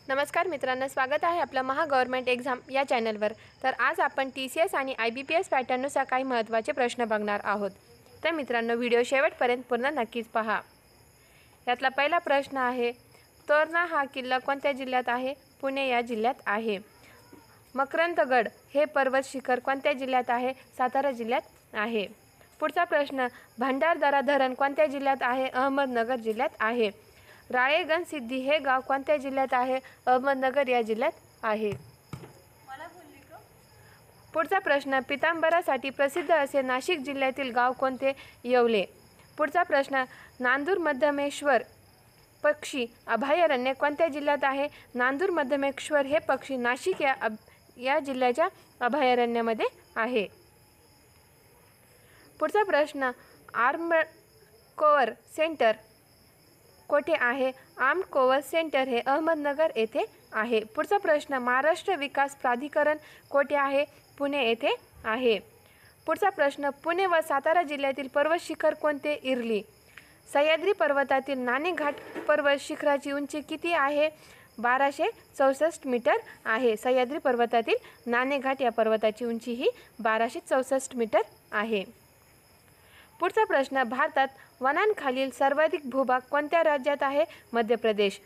नमस्कार मित्रांनो, स्वागत आहे आपलं महा गव्हर्नमेंट एक्झाम या चॅनलवर। तर आज आपण TCS आणि IBPS पॅटर्ननुसार काही महत्त्वाचे प्रश्न बघणार आहोत। तर मित्रांनो, व्हिडिओ शेवटपर्यंत पूर्ण नक्कीच पहा। यातला पहिला प्रश्न आहे, तोरणा हा किल्ला कोणत्या जिल्ह्यात आहे? पुणे या जिल्ह्यात आहे। मकरंदगड हे पर्वत शिखर कोणत्या जिल्ह्यात आहे? सातारा जिल्ह्यात आहे। पुढचा प्रश्न, भंडारदरा धरण कोणत्या जिल्ह्यात आहे? अहमदनगर जिल्ह्यात आहे। राळेगण सिद्धी हे गाव कोणत्या जिल्ह्यात आहे? अहमदनगर या जिल्ह्यात आहे। पुढचा प्रश्न, पितांबरासाठी प्रसिद्ध असे नाशिक जिल्ह्यातील गाव कोणते? येवले। पुढचा प्रश्न, नांदूर मध्यमेश्वर पक्षी अभयारण्य कोणत्या जिल्ह्यात आहे? नांदूर मध्यमेश्वर हे पक्षी नाशिक या जिल्ह्याच्या अभयारण्यामध्ये आहे। पुढचा प्रश्न, आर्म्ड कोअर सेंटर कोठे आहे? आर्म्ड कोअर सेंटर हे अहमदनगर येथे आहे। पुढचा प्रश्न, महाराष्ट्र विकास प्राधिकरण कोठे आहे? पुणे येथे आहे। पुढचा प्रश्न, पुणे व सातारा जिल्ह्यातील पर्वत शिखर कोणते? इरली। सह्याद्री पर्वतातील नाणेघाट पर्वत शिखराची उंची किती आहे? 1264 मीटर आहे। सह्याद्री पर्वतातील नाणेघाट या पर्वताची उंची ही 1264 मीटर आहे। पुढचा प्रश्न, भारतात वनांखालील सर्वाधिक भूभाग कोणत्या राज्यात आहे? मध्य प्रदेश।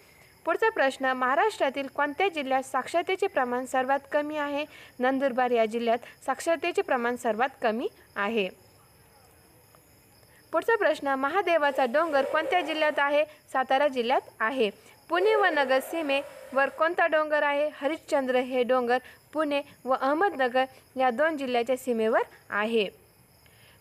पुढचा प्रश्न, महाराष्ट्रातील कोणत्या जिल्ह्यात साक्षरतेचे प्रमाण सर्वात कमी आहे? नंदुरबार या जिल्ह्यात साक्षरतेचे प्रमाण सर्वात कमी आहे। पुढचा प्रश्न, महादेवाचा डोंगर कोणत्या जिल्ह्यात आहे? सातारा जिल्ह्यात आहे। पुणे व नगर सीमेवर कोणता डोंगर आहे? हरिश्चंद्र हे डोंगर पुणे व अहमदनगर या दोन जिल्ह्याच्या सीमेवर आहे।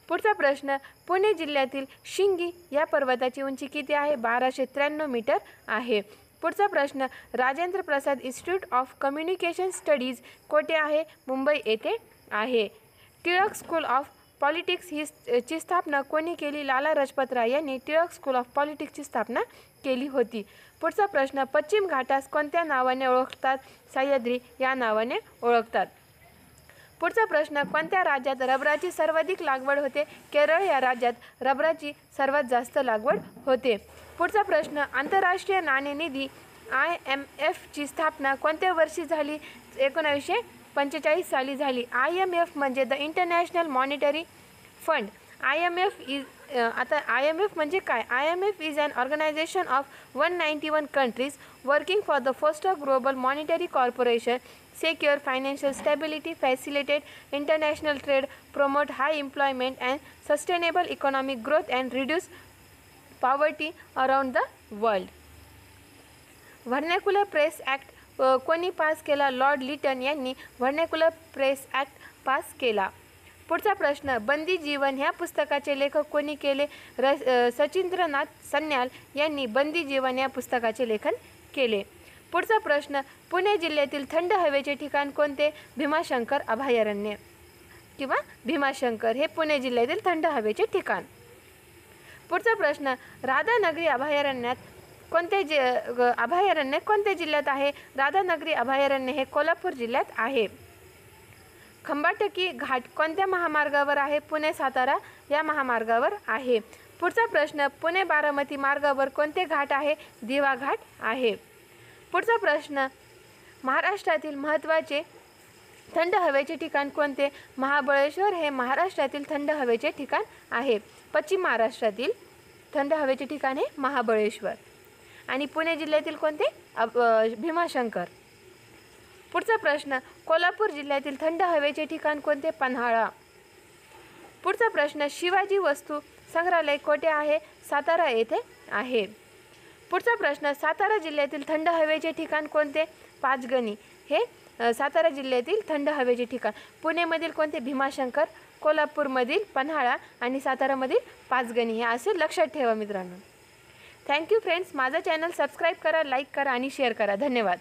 पुढचा प्रश्न, पुणे जिल्ह्यातील शिंगी या पर्वताची उंची किती आहे? 1293 मीटर आहे। पुढचा प्रश्न, Rajendra Prasad institute of communication studies कोठे आहे? मुंबई येथे आहे। टिळक स्कूल ऑफ पॉलिटिक्स ची स्थापना कोणी केली? लाला लजपत राय यांनी टिळक स्कूल ऑफ पॉलिटिक्सची स्थापना केली होती। पुढचा प्रश्न, पश्चिम घाटास कोणत्या नावाने ओळखतात? सह्याद्री या नावाने ओळखतात। पुढचा प्रश्न, कोणत्या राज्यात रबराची सर्वाधिक लागवड होते? केरळ या राज्यात रबराची सर्वात जास्त लागवड होते। पुढचा प्रश्न, आंतरराष्ट्रीय नाणेनिधी IMF ची स्थापना कोणत्या वर्षी झाली? 1945 साली झाली। IMF म्हणजे the international monetary fund. IMF म्हणजे काय? IMF is an organization of 191 countries working for the foster global monetary corporation, secure financial stability, facilitate international trade, promote high employment and sustainable economic growth and reduce poverty around the world. Vernacular press act कोणी pass केला? Lord Lytton यांनी vernacular press act pass केला। पुढचा प्रश्न, बंदी जीवन ह्या पुस्तकाचे लेखक कोणी केले? सचिंद्रनाथ सन्याल यांनी बंदी जीवन या पुस्तकाचे लेखन केले। पुढचा प्रश्न, पुणे जिल्ह्यातील थंड हवेचे ठिकाण कोणते? भीमाशंकर अभयारण्य किंवा भीमाशंकर हे पुणे जिल्ह्यातील थंड हवेचे ठिकाण। पुढचा प्रश्न, राधानगरी अभयारण्य कोणत्या जिल्ह्यात आहे? राधानगरी अभयारण्य हे कोल्हापूर जिल्ह्यात आहे। खंबाटकी घाट कोणत्या महामार्गावर आहे? पुणे सातारा या महामार्गावर आहे। पुढचा प्रश्न, पुणे बारामती मार्गावर कोणते घाट आहे? दिवा घाट आहे। पुढचा प्रश्न, महाराष्ट्रातील महत्त्वाचे थंड हवेचे ठिकाण कोणते? महाबळेश्वर हे महाराष्ट्रातील थंड हवेचे ठिकाण आहे। पश्चिम महाराष्ट्रातील थंड हवेचे ठिकाण हे महाबळेश्वर। आणि पुणे जिल्ह्यातील कोणते? भीमाशंकर। पुढचा प्रश्न, कोल्हापूर जिल्ह्यातील थंड हवेचे ठिकाण कोणते? पन्हाळा। पुढचा प्रश्न, शिवाजी वस्तू संग्रहालय कोठे आहे? सातारा येथे आहे। पुढचा प्रश्न, सातारा जिल्ह्यातील थंड हवेचे ठिकाण कोणते? पाचगणी हे सातारा जिल्ह्यातील थंड हवेचे ठिकाण। पुणेमधील कोणते? भीमाशंकर, कोल्हापूरमधील पन्हाळा आणि सातारामधील पाचगणी हे असे लक्षात ठेवा मित्रांनो। थँक्यू फ्रेंड्स, माझा चॅनल सबस्क्राईब करा, लाईक करा आणि शेअर करा। धन्यवाद।